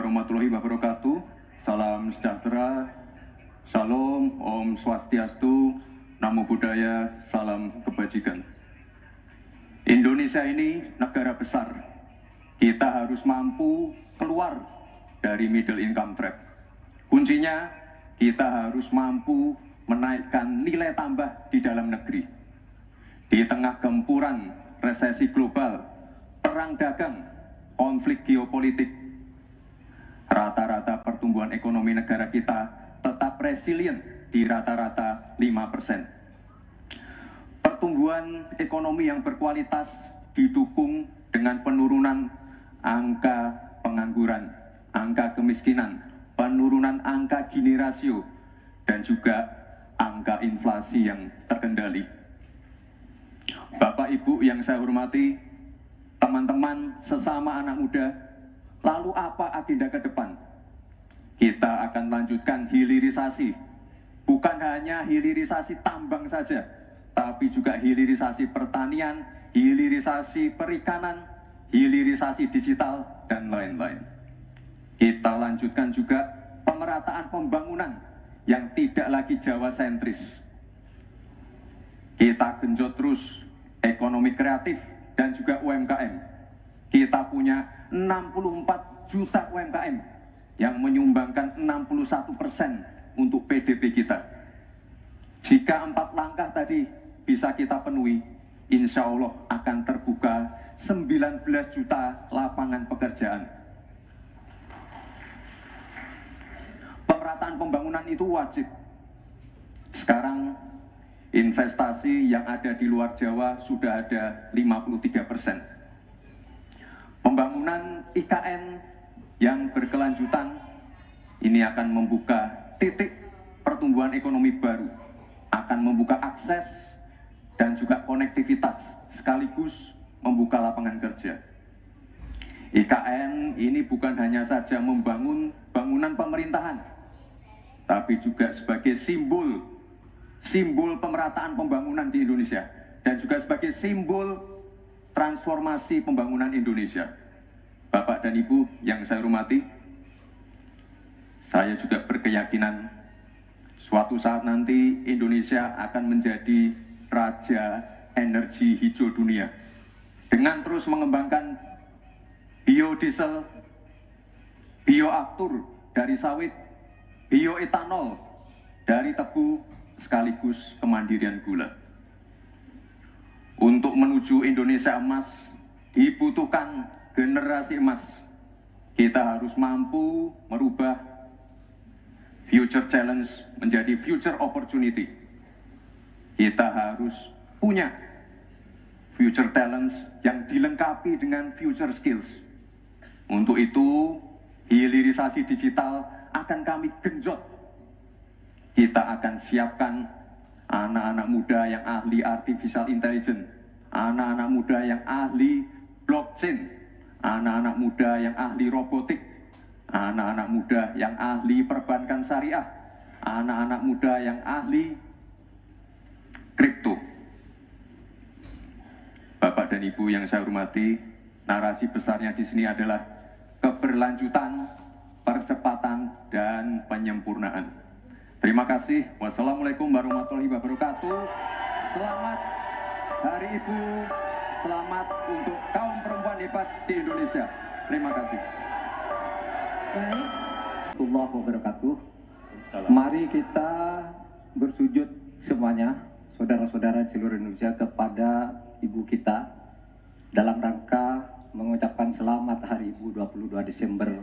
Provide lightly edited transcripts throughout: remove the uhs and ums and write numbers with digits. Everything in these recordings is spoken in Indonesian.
warahmatullahi wabarakatuh. Salam sejahtera, Shalom, Om Swastiastu, Namo Buddhaya, salam kebajikan. Indonesia ini negara besar. Kita harus mampu keluar dari middle income trap. Kuncinya, kita harus mampu menaikkan nilai tambah di dalam negeri. Di tengah gempuran resesi global, perang dagang, konflik geopolitik, rata-rata pertumbuhan ekonomi negara kita tetap resilient di rata-rata 5%. Pertumbuhan ekonomi yang berkualitas didukung dengan penurunan angka pengangguran, angka kemiskinan, penurunan angka Gini rasio, dan juga angka inflasi yang terkendali. Bapak Ibu yang saya hormati, teman-teman sesama anak muda, lalu apa agenda ke depan? Kita akan lanjutkan hilirisasi, bukan hanya hilirisasi tambang saja, tapi juga hilirisasi pertanian, hilirisasi perikanan, hilirisasi digital, dan lain-lain. Kita lanjutkan juga pemerataan pembangunan yang tidak lagi Jawa sentris. Kita genjot terus ekonomi kreatif dan juga UMKM. Kita punya 64 juta UMKM yang menyumbangkan 61% untuk PDB kita. Jika 4 langkah tadi bisa kita penuhi, insya Allah akan terbuka 19 juta lapangan pekerjaan. Pemerataan pembangunan itu wajib. Sekarang investasi yang ada di luar Jawa sudah ada 53%. Pembangunan IKN yang berkelanjutan ini akan membuka titik pertumbuhan ekonomi baru, akan membuka akses dan juga konektivitas, sekaligus membuka lapangan kerja. IKN ini bukan hanya saja membangun bangunan pemerintahan, tapi juga sebagai simbol pemerataan pembangunan di Indonesia, dan juga sebagai simbol transformasi pembangunan Indonesia. Bapak dan Ibu yang saya hormati, saya juga berkeyakinan suatu saat nanti Indonesia akan menjadi raja energi hijau dunia dengan terus mengembangkan biodiesel, bioaftur dari sawit, bioetanol dari tebu, sekaligus kemandirian gula. Untuk menuju Indonesia emas dibutuhkan generasi emas. Kita harus mampu merubah future challenge menjadi future opportunity. Kita harus punya future talents yang dilengkapi dengan future skills. Untuk itu, hilirisasi digital akan kami genjot. Kita akan siapkan anak-anak muda yang ahli artificial intelligence, anak-anak muda yang ahli blockchain, anak-anak muda yang ahli robotik, anak-anak muda yang ahli perbankan syariah, anak-anak muda yang ahli kripto. Bapak dan Ibu yang saya hormati, narasi besarnya di sini adalah keberlanjutan, percepatan, dan penyempurnaan. Terima kasih. Wassalamualaikum warahmatullahi wabarakatuh. Selamat Hari Ibu. Selamat untuk kaum perempuan hebat di Indonesia. Terima kasih. Baik. Warahmatullahi wabarakatuh. Mari kita bersujud semuanya, saudara-saudara seluruh Indonesia, kepada Ibu kita dalam rangka mengucapkan selamat Hari Ibu 22 Desember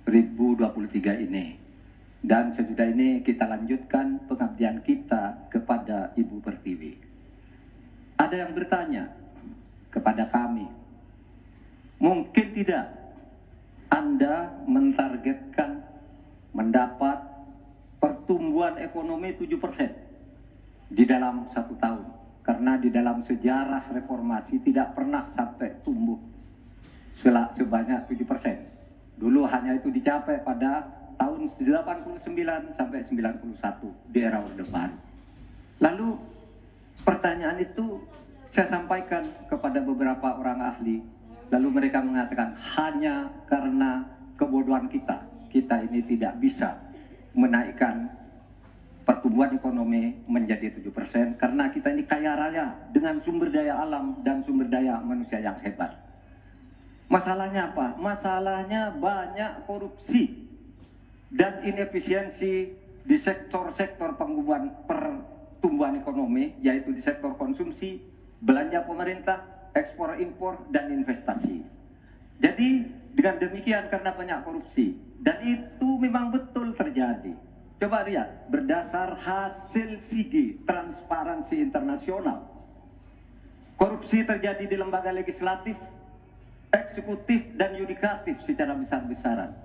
2023 ini. Dan sesudah ini kita lanjutkan pengabdian kita kepada Ibu Pertiwi. Ada yang bertanya kepada kami, mungkin tidak Anda mentargetkan mendapat pertumbuhan ekonomi 7% di dalam 1 tahun, karena di dalam sejarah reformasi tidak pernah sampai tumbuh sebanyak 7%. Dulu hanya itu dicapai pada tahun 89 sampai 91 di era Orde Baru. Lalu pertanyaan itu saya sampaikan kepada beberapa orang ahli, Lalu mereka mengatakan hanya karena kebodohan kita ini tidak bisa menaikkan pertumbuhan ekonomi menjadi 7% karena kita ini kaya raya dengan sumber daya alam dan sumber daya manusia yang hebat. Masalahnya apa? Masalahnya banyak korupsi dan inefisiensi di sektor-sektor pertumbuhan ekonomi, yaitu di sektor konsumsi, belanja pemerintah, ekspor impor, dan investasi. Jadi dengan demikian karena banyak korupsi, dan itu memang betul terjadi. Coba lihat, berdasar hasil SIGI, Transparansi Internasional, korupsi terjadi di lembaga legislatif, eksekutif, dan yudikatif secara besar-besaran.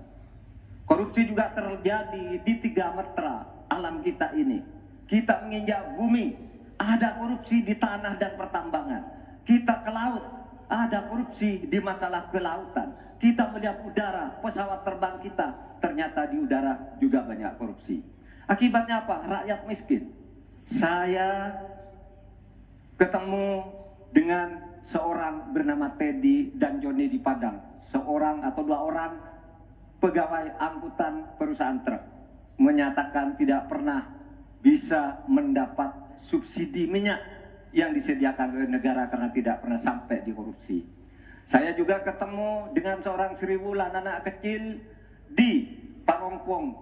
Korupsi juga terjadi di 3 metra alam kita ini. Kita menginjak bumi, ada korupsi di tanah dan pertambangan. Kita ke laut, ada korupsi di masalah kelautan. Kita melihat udara, pesawat terbang kita, ternyata di udara juga banyak korupsi. Akibatnya apa? Rakyat miskin. Saya ketemu dengan seorang bernama Teddy dan Joni di Padang. Seorang atau 2 orang pegawai angkutan perusahaan truk menyatakan tidak pernah bisa mendapat subsidi minyak yang disediakan oleh negara karena tidak pernah sampai di korupsi. Saya juga ketemu dengan seorang Sri Wulan, anak kecil di Parongpong,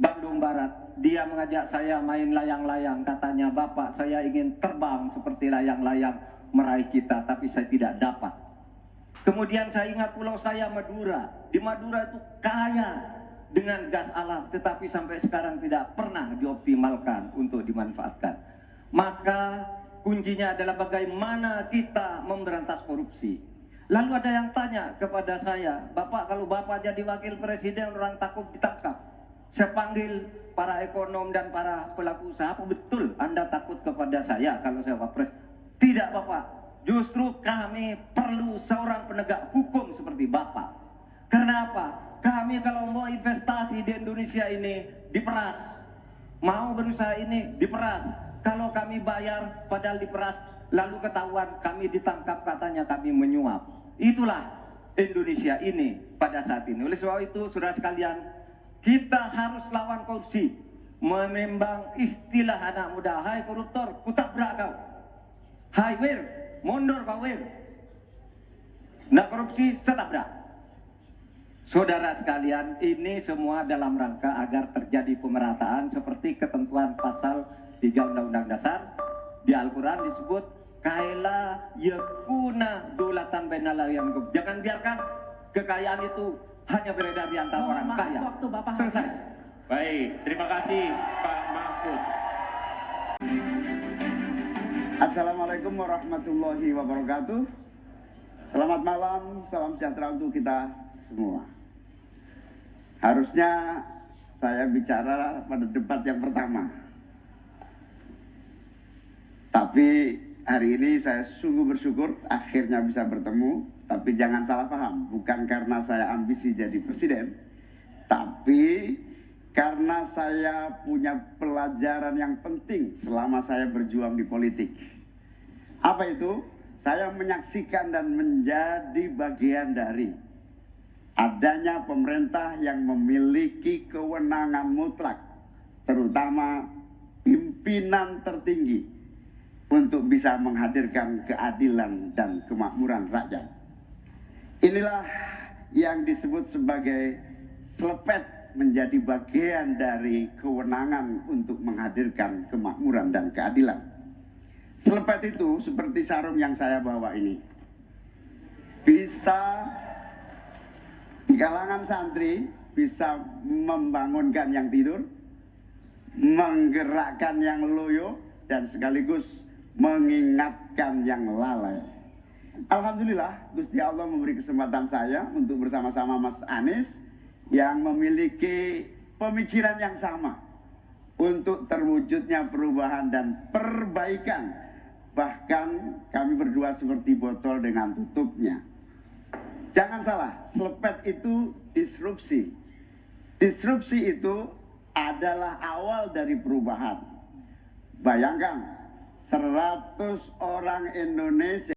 Bandung Barat. Dia mengajak saya main layang-layang. Katanya, "Bapak, saya ingin terbang seperti layang-layang meraih cita, tapi saya tidak dapat." Kemudian saya ingat pulau saya, Madura. Di Madura itu kaya dengan gas alam, tetapi sampai sekarang tidak pernah dioptimalkan untuk dimanfaatkan. Maka kuncinya adalah bagaimana kita memberantas korupsi. Lalu ada yang tanya kepada saya, "Bapak, kalau Bapak jadi wakil presiden orang takut ditangkap." Saya panggil para ekonom dan para pelaku usaha, "Apa betul Anda takut kepada saya kalau saya wapres?" "Tidak, Bapak. Justru kami perlu seorang penegak hukum seperti Bapak. Karena apa? Kami kalau mau investasi di Indonesia ini diperas. Mau berusaha ini diperas. Kalau kami bayar padahal diperas, lalu ketahuan kami ditangkap katanya kami menyuap. Itulah Indonesia ini pada saat ini. Oleh sebab itu, saudara sekalian, kita harus lawan korupsi. Memembang istilah anak muda, "Hai koruptor, kutabrak kau. Hai wir, mundur kau wir. Nah korupsi, setabrak." Saudara sekalian, ini semua dalam rangka agar terjadi pemerataan seperti ketentuan pasal 3 Undang-Undang Dasar. Di Al-Quran disebut kaila yakuna dolatan bainal yang. Jangan biarkan kekayaan itu hanya beredar di antara orang kaya. Waktu Bapak selesai. habis. Baik, terima kasih Pak Mahfud. Assalamualaikum warahmatullahi wabarakatuh. Selamat malam, salam sejahtera untuk kita semua. Harusnya saya bicara pada debat yang pertama, tapi hari ini saya sungguh bersyukur akhirnya bisa bertemu. Tapi jangan salah paham, bukan karena saya ambisi jadi presiden, tapi karena saya punya pelajaran yang penting selama saya berjuang di politik. Apa itu? Saya menyaksikan dan menjadi bagian dari adanya pemerintah yang memiliki kewenangan mutlak, terutama pimpinan tertinggi, untuk bisa menghadirkan keadilan dan kemakmuran rakyat. Inilah yang disebut sebagai selepet, menjadi bagian dari kewenangan untuk menghadirkan kemakmuran dan keadilan. Selepet itu seperti sarung yang saya bawa ini. Bisa di kalangan santri, bisa membangunkan yang tidur, menggerakkan yang loyo, dan sekaligus mengingatkan yang lalai. Alhamdulillah, Gusti Allah memberi kesempatan saya untuk bersama-sama Mas Anies yang memiliki pemikiran yang sama untuk terwujudnya perubahan dan perbaikan. Bahkan kami berdua seperti botol dengan tutupnya. Jangan salah, selepet itu disrupsi. Disrupsi itu adalah awal dari perubahan. Bayangkan, 100 orang Indonesia